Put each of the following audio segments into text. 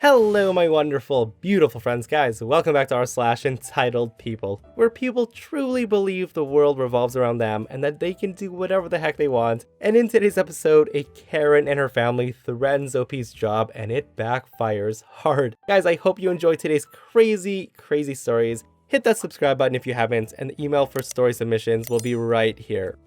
Hello, my wonderful, beautiful friends, guys. Welcome back to r/EntitledPeople, where people truly believe the world revolves around them and that they can do whatever the heck they want. And in today's episode, a Karen and her family threatens OP's job and it backfires hard. Guys, I hope you enjoyed today's crazy stories. Hit that subscribe button if you haven't, and the email for story submissions will be right here.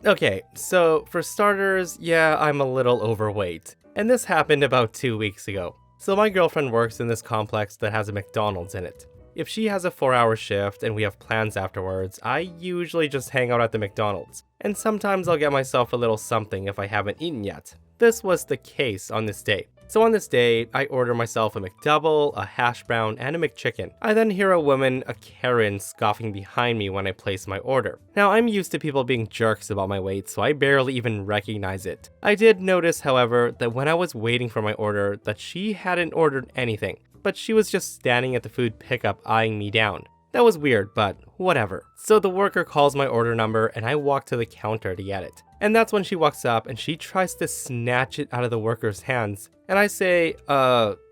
Okay, so for starters, yeah, I'm a little overweight. And this happened about 2 weeks ago. So my girlfriend works in this complex that has a McDonald's in it. If she has a 4-hour shift and we have plans afterwards, I usually just hang out at the McDonald's. And sometimes I'll get myself a little something if I haven't eaten yet. This was the case on this day. So on this day, I order myself a McDouble, a hash brown, and a McChicken. I then hear a woman, a Karen, scoffing behind me when I place my order. Now, I'm used to people being jerks about my weight, so I barely even recognize it. I did notice, however, that when I was waiting for my order, that she hadn't ordered anything, but she was just standing at the food pickup eyeing me down. That was weird, but whatever. So the worker calls my order number and I walk to the counter to get it. And that's when she walks up and she tries to snatch it out of the worker's hands. And I say,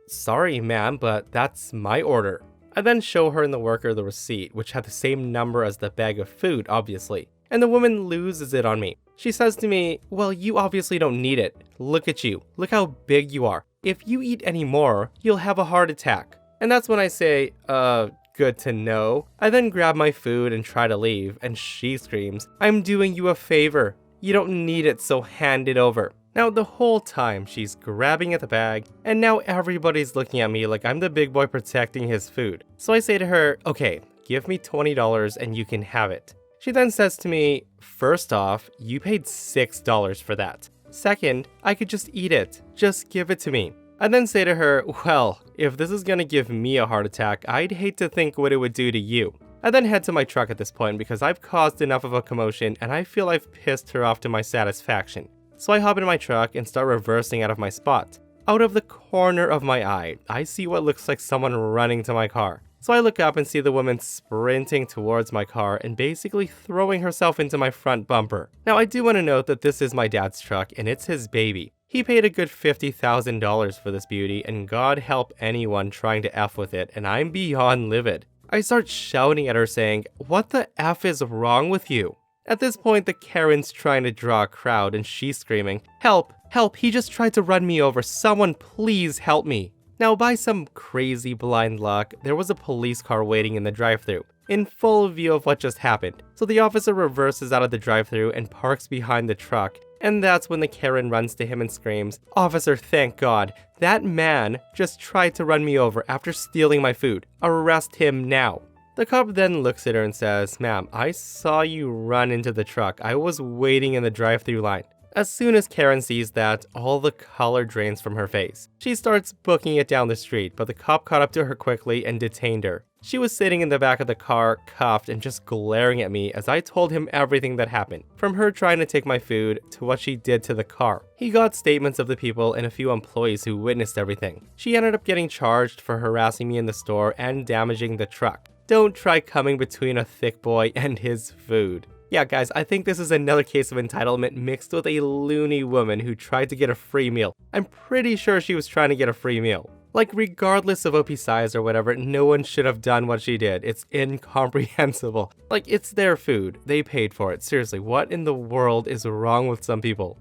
sorry ma'am, but that's my order. I then show her and the worker the receipt, which had the same number as the bag of food, obviously. And the woman loses it on me. She says to me, well, you obviously don't need it. Look at you. Look how big you are. If you eat any more, you'll have a heart attack. And that's when I say, good to know. I then grab my food and try to leave, and she screams, I'm doing you a favor. You don't need it, so hand it over. Now, the whole time, she's grabbing at the bag, and now everybody's looking at me like I'm the big boy protecting his food. So I say to her, okay, give me $20 and you can have it. She then says to me, first off, you paid $6 for that. Second, I could just eat it. Just give it to me. I then say to her, well, if this is gonna give me a heart attack, I'd hate to think what it would do to you. I then head to my truck at this point because I've caused enough of a commotion and I feel I've pissed her off to my satisfaction. So I hop into my truck and start reversing out of my spot. Out of the corner of my eye, I see what looks like someone running to my car. So I look up and see the woman sprinting towards my car and basically throwing herself into my front bumper. Now I do want to note that this is my dad's truck and it's his baby. He paid a good $50,000 for this beauty, and God help anyone trying to F with it, and I'm beyond livid. I start shouting at her saying, what the F is wrong with you? At this point, the Karen's trying to draw a crowd, and she's screaming, help, help, he just tried to run me over, someone please help me. Now, by some crazy blind luck, there was a police car waiting in the drive-thru, in full view of what just happened. So the officer reverses out of the drive-thru and parks behind the truck. And that's when the Karen runs to him and screams, officer, thank God, that man just tried to run me over after stealing my food. Arrest him now. The cop then looks at her and says, ma'am, I saw you run into the truck. I was waiting in the drive-thru line. As soon as Karen sees that, all the color drains from her face. She starts booking it down the street, but the cop caught up to her quickly and detained her. She was sitting in the back of the car, cuffed and just glaring at me as I told him everything that happened, from her trying to take my food to what she did to the car. He got statements of the people and a few employees who witnessed everything. She ended up getting charged for harassing me in the store and damaging the truck. Don't try coming between a thick boy and his food. Yeah, guys, I think this is another case of entitlement mixed with a loony woman who tried to get a free meal. I'm pretty sure she was trying to get a free meal. Like, regardless of OP size or whatever, no one should have done what she did. It's incomprehensible. Like, it's their food. They paid for it. Seriously, what in the world is wrong with some people?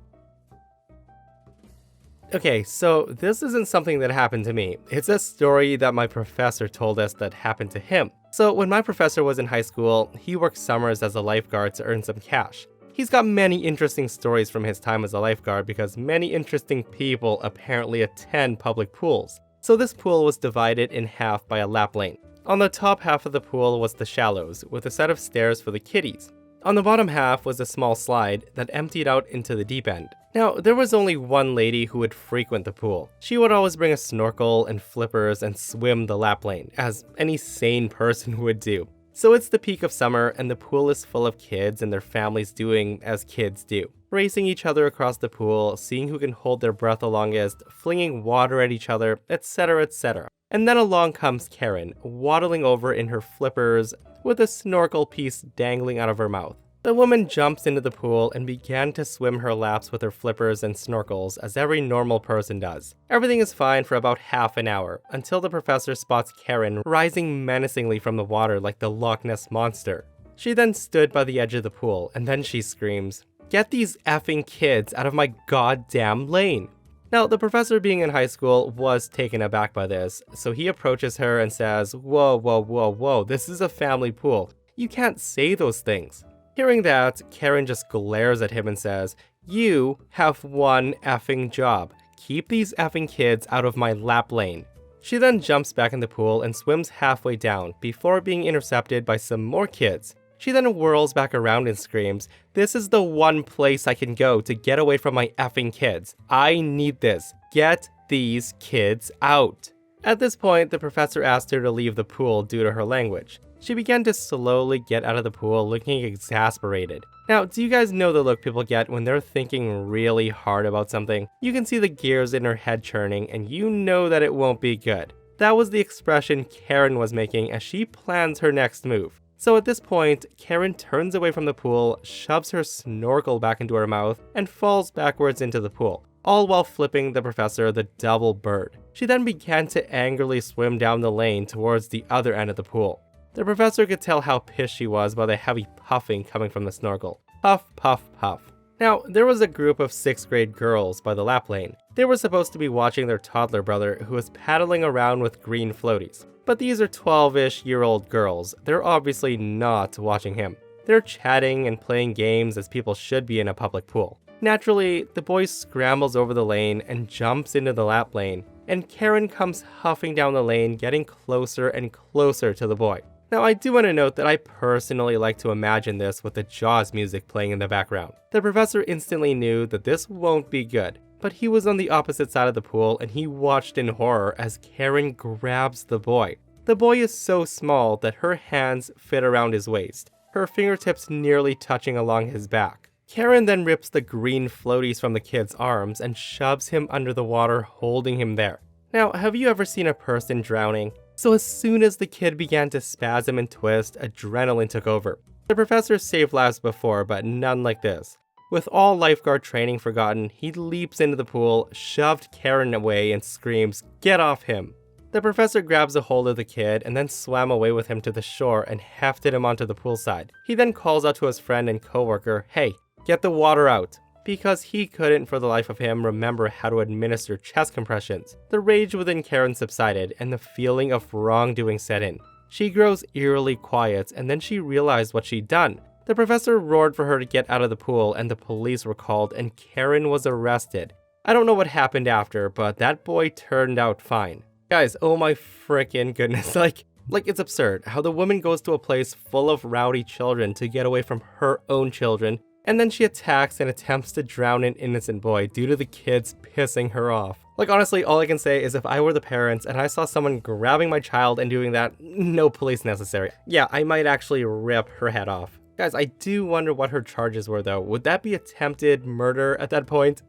Okay, so this isn't something that happened to me. It's a story that my professor told us that happened to him. So when my professor was in high school, he worked summers as a lifeguard to earn some cash. He's got many interesting stories from his time as a lifeguard because many interesting people apparently attend public pools. So this pool was divided in half by a lap lane. On the top half of the pool was the shallows, with a set of stairs for the kiddies. On the bottom half was a small slide that emptied out into the deep end. Now, there was only one lady who would frequent the pool. She would always bring a snorkel and flippers and swim the lap lane, as any sane person would do. So it's the peak of summer and the pool is full of kids and their families doing as kids do. Racing each other across the pool, seeing who can hold their breath the longest, flinging water at each other, etc, etc. And then along comes Karen, waddling over in her flippers with a snorkel piece dangling out of her mouth. The woman jumps into the pool and began to swim her laps with her flippers and snorkels as every normal person does. Everything is fine for about half an hour, until the professor spots Karen rising menacingly from the water like the Loch Ness Monster. She then stood by the edge of the pool, and then she screams, "Get these effing kids out of my goddamn lane!" Now, the professor, being in high school, was taken aback by this, so he approaches her and says, whoa, this is a family pool. You can't say those things." Hearing that, Karen just glares at him and says, "You have one effing job. Keep these effing kids out of my lap lane." She then jumps back in the pool and swims halfway down before being intercepted by some more kids. She then whirls back around and screams, "This is the one place I can go to get away from my effing kids. I need this. Get these kids out." At this point, the professor asked her to leave the pool due to her language. She began to slowly get out of the pool, looking exasperated. Now, do you guys know the look people get when they're thinking really hard about something? You can see the gears in her head churning, and you know that it won't be good. That was the expression Karen was making as she plans her next move. So at this point, Karen turns away from the pool, shoves her snorkel back into her mouth, and falls backwards into the pool, all while flipping the professor the double bird. She then began to angrily swim down the lane towards the other end of the pool. The professor could tell how pissed she was by the heavy puffing coming from the snorkel. Puff, puff, puff. Now, there was a group of 6th grade girls by the lap lane. They were supposed to be watching their toddler brother who was paddling around with green floaties. But these are 12-ish-year-old girls. They're obviously not watching him. They're chatting and playing games as people should be in a public pool. Naturally, the boy scrambles over the lane and jumps into the lap lane, and Karen comes huffing down the lane, getting closer and closer to the boy. Now, I do want to note that I personally like to imagine this with the Jaws music playing in the background. The professor instantly knew that this won't be good, but he was on the opposite side of the pool and he watched in horror as Karen grabs the boy. The boy is so small that her hands fit around his waist, her fingertips nearly touching along his back. Karen then rips the green floaties from the kid's arms and shoves him under the water, holding him there. Now, have you ever seen a person drowning? So as soon as the kid began to spasm and twist, adrenaline took over. The professor saved lives before, but none like this. With all lifeguard training forgotten, he leaps into the pool, shoved Karen away, and screams, "Get off him!" The professor grabs a hold of the kid and then swam away with him to the shore and hefted him onto the poolside. He then calls out to his friend and coworker, "Hey, get the water out!" Because he couldn't for the life of him remember how to administer chest compressions. The rage within Karen subsided and the feeling of wrongdoing set in. She grows eerily quiet and then she realized what she'd done. The professor roared for her to get out of the pool and the police were called and Karen was arrested. I don't know what happened after, but that boy turned out fine. Guys, oh my freaking goodness, like it's absurd how the woman goes to a place full of rowdy children to get away from her own children, and then she attacks and attempts to drown an innocent boy due to the kids pissing her off. Like, honestly, all I can say is if I were the parents and I saw someone grabbing my child and doing that, no police necessary. Yeah, I might actually rip her head off. Guys, I do wonder what her charges were though. Would that be attempted murder at that point?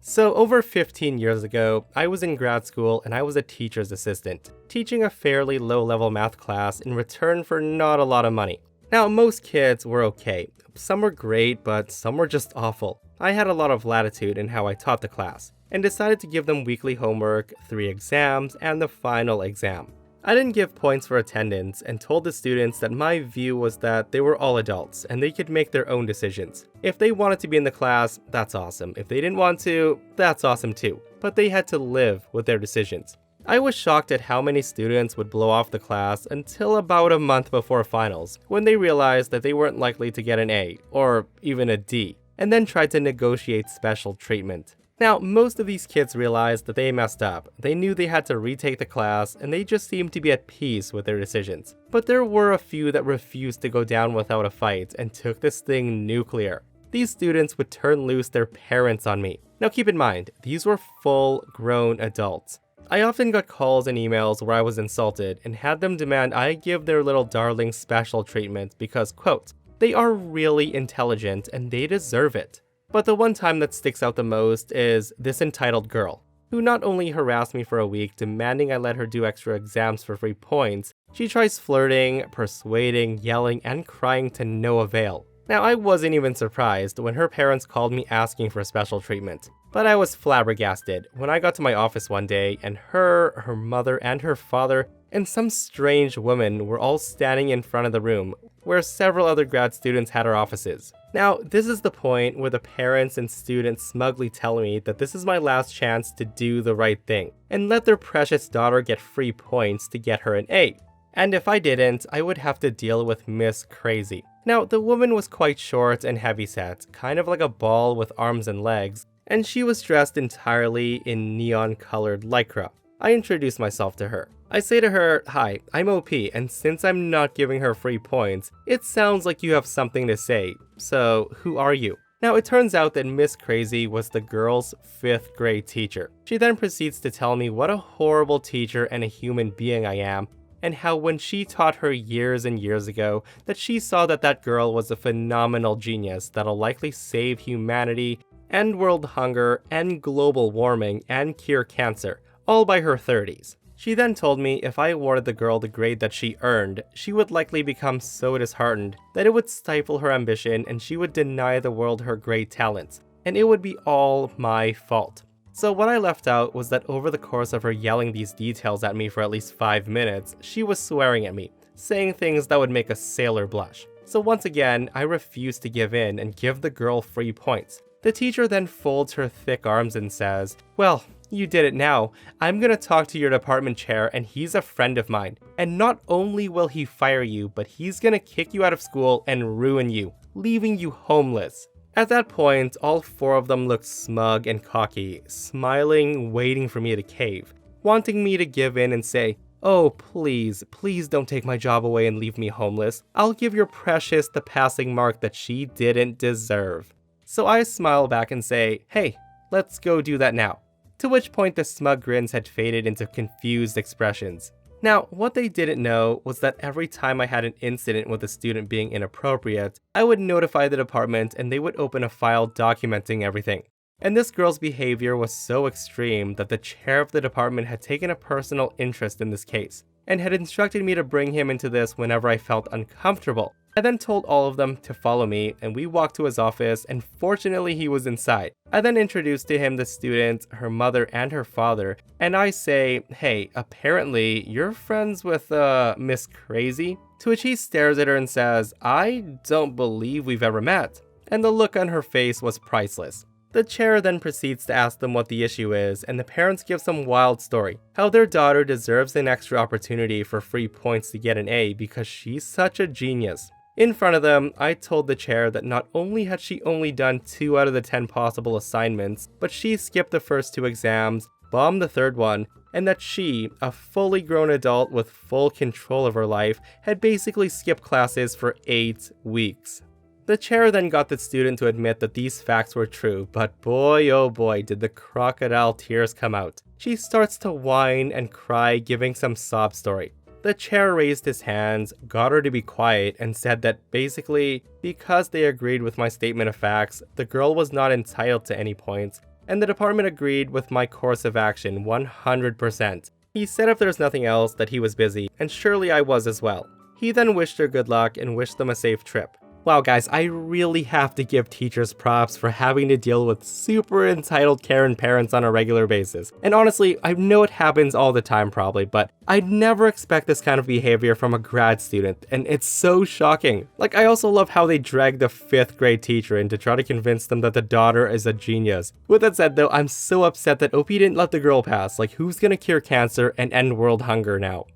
So over 15 years ago, I was in grad school and I was a teacher's assistant, teaching a fairly low-level math class in return for not a lot of money. Now, most kids were okay. Some were great, but some were just awful. I had a lot of latitude in how I taught the class, and decided to give them weekly homework, 3 exams, and the final exam. I didn't give points for attendance and told the students that my view was that they were all adults and they could make their own decisions. If they wanted to be in the class, that's awesome. If they didn't want to, that's awesome too. But they had to live with their decisions. I was shocked at how many students would blow off the class until about a month before finals, when they realized that they weren't likely to get an A, or even a D, and then tried to negotiate special treatment. Now, most of these kids realized that they messed up. They knew they had to retake the class, and they just seemed to be at peace with their decisions. But there were a few that refused to go down without a fight and took this thing nuclear. These students would turn loose their parents on me. Now keep in mind, these were full-grown adults. I often got calls and emails where I was insulted and had them demand I give their little darlings special treatment because, quote, they are really intelligent and they deserve it. But the one time that sticks out the most is this entitled girl, who not only harassed me for a week demanding I let her do extra exams for free points, She tries flirting, persuading, yelling, and crying to no avail. Now, I wasn't even surprised when her parents called me asking for special treatment. But I was flabbergasted when I got to my office one day and her mother, and her father, and some strange woman were all standing in front of the room where several other grad students had our offices. Now, this is the point where the parents and students smugly tell me that this is my last chance to do the right thing and let their precious daughter get free points to get her an A. And if I didn't, I would have to deal with Miss Crazy. Now, the woman was quite short and heavyset, kind of like a ball with arms and legs, and she was dressed entirely in neon-colored lycra. I introduced myself to her. I say to her, "Hi, I'm OP, and since I'm not giving her free points, it sounds like you have something to say. So, who are you?" Now, it turns out that Miss Crazy was the girl's 5th grade teacher. She then proceeds to tell me what a horrible teacher and a human being I am, and how when she taught her years and years ago, that she saw that that girl was a phenomenal genius that'll likely save humanity, end world hunger, end global warming, and cure cancer, all by her 30s. She then told me if I awarded the girl the grade that she earned, she would likely become so disheartened that it would stifle her ambition and she would deny the world her great talents, and it would be all my fault. So what I left out was that over the course of her yelling these details at me for at least 5 minutes, she was swearing at me, saying things that would make a sailor blush. So once again, I refused to give in and give the girl free points. The teacher then folds her thick arms and says, "Well, you did it now. I'm gonna talk to your department chair and he's a friend of mine. And not only will he fire you, but he's gonna kick you out of school and ruin you, leaving you homeless." At that point, all 4 of them looked smug and cocky, smiling, waiting for me to cave, wanting me to give in and say, "Oh, please don't take my job away and leave me homeless. I'll give your Precious the passing mark that she didn't deserve." So I smile back and say, "Hey, let's go do that now." To which point the smug grins had faded into confused expressions. Now, what they didn't know was that every time I had an incident with a student being inappropriate, I would notify the department and they would open a file documenting everything. And this girl's behavior was so extreme that the chair of the department had taken a personal interest in this case, and had instructed me to bring him into this whenever I felt uncomfortable. I then told all of them to follow me, and we walked to his office, and fortunately he was inside. I then introduced to him the student, her mother, and her father, and I say, "Hey, apparently you're friends with, Miss Crazy?" To which he stares at her and says, "I don't believe we've ever met." And the look on her face was priceless. The chair then proceeds to ask them what the issue is, and the parents give some wild story, how their daughter deserves an extra opportunity for free points to get an A because she's such a genius. In front of them, I told the chair that not only had she only done 2 out of the 10 possible assignments, but she skipped the first 2 exams, bombed the 3rd one, and that she, a fully grown adult with full control of her life, had basically skipped classes for 8 weeks. The chair then got the student to admit that these facts were true, but boy oh boy did the crocodile tears come out. She starts to whine and cry, giving some sob story. The chair raised his hands, got her to be quiet, and said that basically, because they agreed with my statement of facts, the girl was not entitled to any points, and the department agreed with my course of action 100%. He said if there's nothing else that he was busy, and surely I was as well. He then wished her good luck and wished them a safe trip. Wow guys, I really have to give teachers props for having to deal with super entitled Karen parents on a regular basis. And honestly, I know it happens all the time probably, but I'd never expect this kind of behavior from a grad student, and it's so shocking. Like, I also love how they dragged the 5th grade teacher in to try to convince them that the daughter is a genius. With that said though, I'm so upset that OP didn't let the girl pass. Like, who's gonna cure cancer and end world hunger now?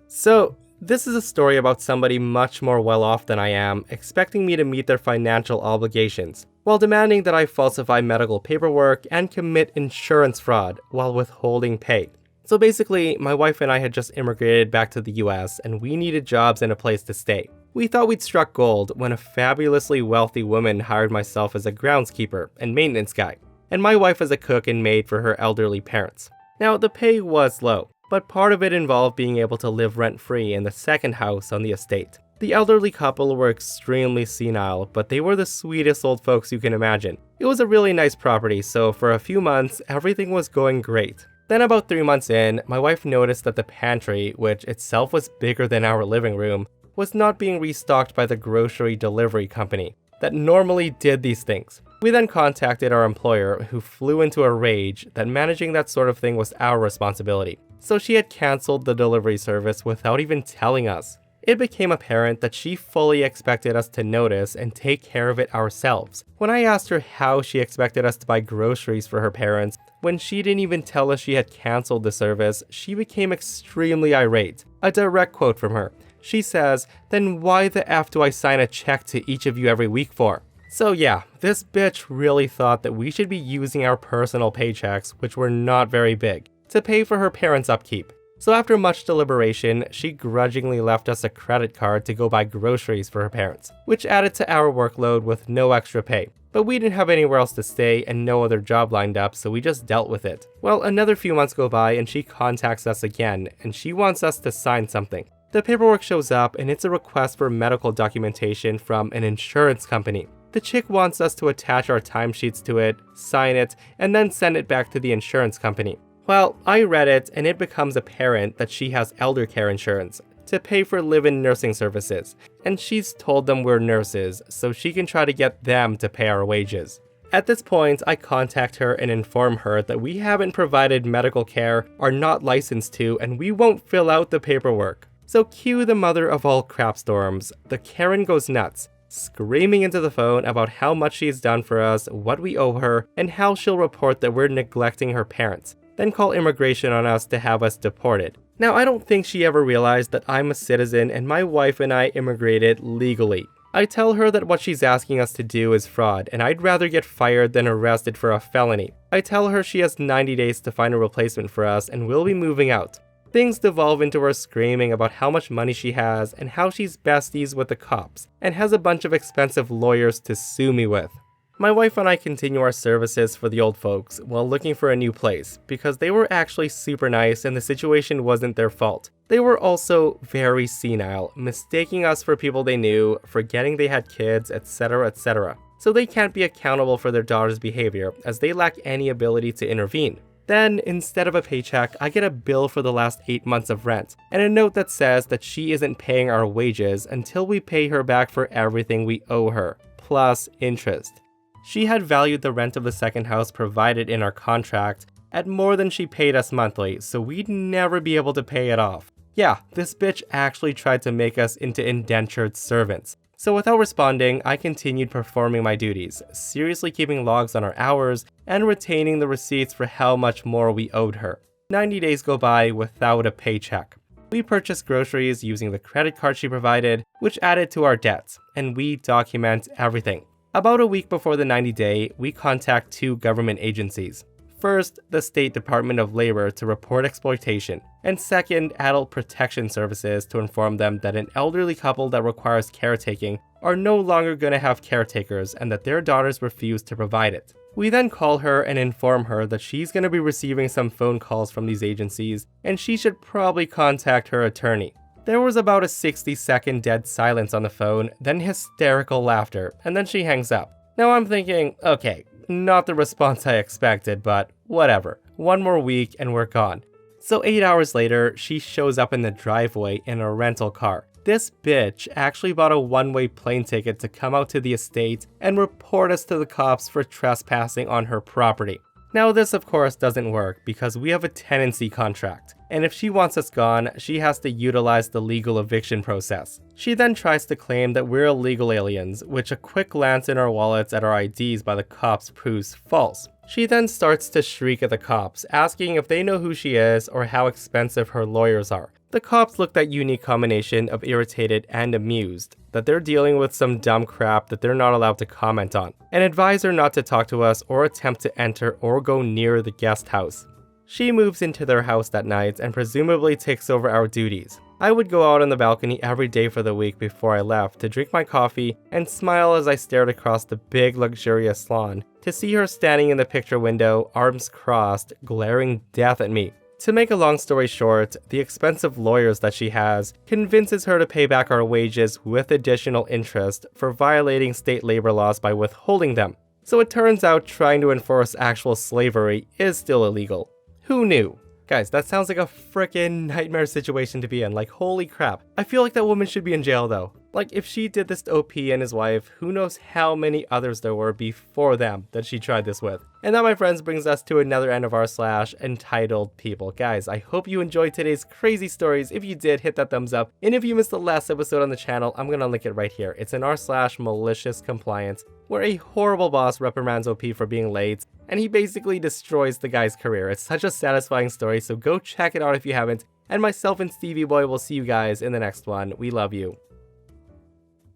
So, this is a story about somebody much more well off than I am, expecting me to meet their financial obligations, while demanding that I falsify medical paperwork and commit insurance fraud while withholding pay. So basically, my wife and I had just immigrated back to the US and we needed jobs and a place to stay. We thought we'd struck gold when a fabulously wealthy woman hired myself as a groundskeeper and maintenance guy, and my wife as a cook and maid for her elderly parents. Now, the pay was low, but part of it involved being able to live rent-free in the second house on the estate. The elderly couple were extremely senile, but they were the sweetest old folks you can imagine. It was a really nice property, so for a few months, everything was going great. Then about 3 months in, my wife noticed that the pantry, which itself was bigger than our living room, was not being restocked by the grocery delivery company that normally did these things. We then contacted our employer, who flew into a rage that managing that sort of thing was our responsibility. So she had canceled the delivery service without even telling us. It became apparent that she fully expected us to notice and take care of it ourselves. When I asked her how she expected us to buy groceries for her parents, when she didn't even tell us she had canceled the service, she became extremely irate. A direct quote from her. She says, "Then why the F do I sign a check to each of you every week for?" So yeah, this bitch really thought that we should be using our personal paychecks, which were not very big, to pay for her parents' upkeep. So after much deliberation, she grudgingly left us a credit card to go buy groceries for her parents, which added to our workload with no extra pay. But we didn't have anywhere else to stay and no other job lined up, so we just dealt with it. Well, another few months go by and she contacts us again, and she wants us to sign something. The paperwork shows up and it's a request for medical documentation from an insurance company. The chick wants us to attach our timesheets to it, sign it, and then send it back to the insurance company. Well, I read it and it becomes apparent that she has elder care insurance to pay for live-in nursing services, and she's told them we're nurses so she can try to get them to pay our wages. At this point, I contact her and inform her that we haven't provided medical care, are not licensed to, and we won't fill out the paperwork. So cue the mother of all crap storms. The Karen goes nuts, screaming into the phone about how much she's done for us, what we owe her, and how she'll report that we're neglecting her parents, then call immigration on us to have us deported. Now, I don't think she ever realized that I'm a citizen and my wife and I immigrated legally. I tell her that what she's asking us to do is fraud, and I'd rather get fired than arrested for a felony. I tell her she has 90 days to find a replacement for us and we'll be moving out. Things devolve into her screaming about how much money she has and how she's besties with the cops and has a bunch of expensive lawyers to sue me with. My wife and I continue our services for the old folks while looking for a new place because they were actually super nice and the situation wasn't their fault. They were also very senile, mistaking us for people they knew, forgetting they had kids, etc., etc. So they can't be accountable for their daughter's behavior as they lack any ability to intervene. Then, instead of a paycheck, I get a bill for the last 8 months of rent, and a note that says that she isn't paying our wages until we pay her back for everything we owe her, plus interest. She had valued the rent of the second house provided in our contract at more than she paid us monthly, so we'd never be able to pay it off. Yeah, this bitch actually tried to make us into indentured servants. So without responding, I continued performing my duties, seriously keeping logs on our hours, and retaining the receipts for how much more we owed her. 90 days go by without a paycheck. We purchased groceries using the credit card she provided, which added to our debts, and we document everything. About a week before the 90-day, we contact 2 government agencies. First, the State Department of Labor to report exploitation, and second, Adult Protection Services to inform them that an elderly couple that requires caretaking are no longer going to have caretakers and that their daughters refuse to provide it. We then call her and inform her that she's going to be receiving some phone calls from these agencies and she should probably contact her attorney. There was about a 60-second dead silence on the phone, then hysterical laughter, and then she hangs up. Now I'm thinking, okay, not the response I expected, but whatever. One more week and we're gone. So 8 hours later, she shows up in the driveway in a rental car. This bitch actually bought a one-way plane ticket to come out to the estate and report us to the cops for trespassing on her property. Now this of course doesn't work because we have a tenancy contract, and if she wants us gone, she has to utilize the legal eviction process. She then tries to claim that we're illegal aliens, which a quick glance in our wallets at our IDs by the cops proves false. She then starts to shriek at the cops, asking if they know who she is or how expensive her lawyers are. The cops look that unique combination of irritated and amused, that they're dealing with some dumb crap that they're not allowed to comment on, and advise her not to talk to us or attempt to enter or go near the guest house. She moves into their house that night and presumably takes over our duties. I would go out on the balcony every day for the week before I left to drink my coffee and smile as I stared across the big luxurious lawn to see her standing in the picture window, arms crossed, glaring death at me. To make a long story short, the expensive lawyers that she has convinces her to pay back our wages with additional interest for violating state labor laws by withholding them. So it turns out trying to enforce actual slavery is still illegal. Who knew? Guys, that sounds like a frickin' nightmare situation to be in, like holy crap. I feel like that woman should be in jail though. Like if she did this to OP and his wife, who knows how many others there were before them that she tried this with. And that, my friends, brings us to another end of r/entitled people. Guys, I hope you enjoyed today's crazy stories. If you did, hit that thumbs up. And if you missed the last episode on the channel, I'm gonna link it right here. It's in r/malicious compliance, where a horrible boss reprimands OP for being late, and he basically destroys the guy's career. It's such a satisfying story, so go check it out if you haven't. And myself and Stevie Boy will see you guys in the next one. We love you.